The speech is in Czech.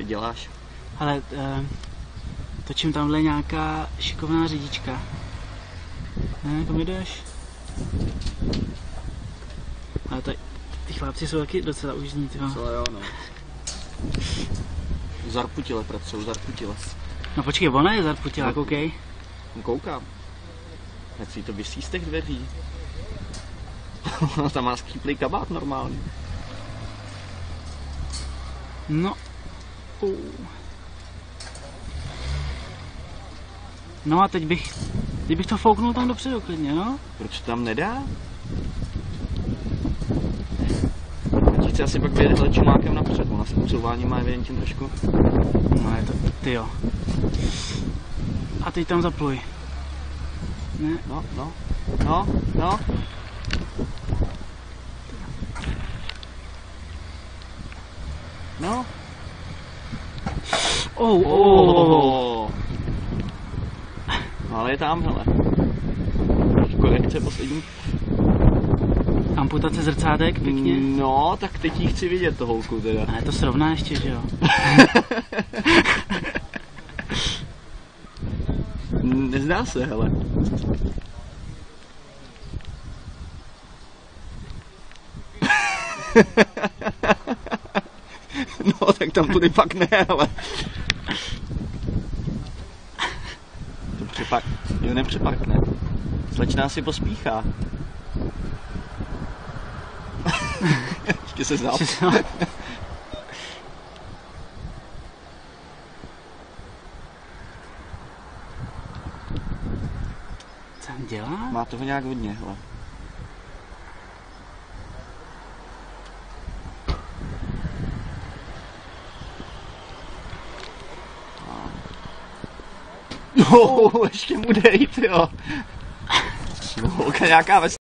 děláš? Ale točím tamhle nějaká šikovná řidička. Ne, kam jdeš? Ale tady, ty chlapci jsou taky docela užní, tyho. Co jo, no. Zarputile pracují, zarputile. No počkej, ona je zarputila, koukej. Koukám. Ať si to visí z těch dveří. Tam má skýplý kabát normálně. No. No a teď bych to fouknul tam dopředu klidně, no. Proč to tam nedá? Teď chci asi pak vyjet hele čumákem napřed, ona s couváním má evidentně trošku. No je to, tyjo. A teď tam zapluj. Ne? No. No. Oh. No ale je tam, hele. Korekce poslední. Amputace zrcátek, pěkně. No, tak teď jí chci vidět, to holku teda. Ale to srovná ještě, že jo? Nezdá se, hele. No, tak tam tudy fakt ne, ale. To nepřeparkne. Slečná si pospíchá. Ještě se záp. Co tam dělá? Má toho nějak hodně, hele. Jo, ještě mu dej, jo. No, nějaká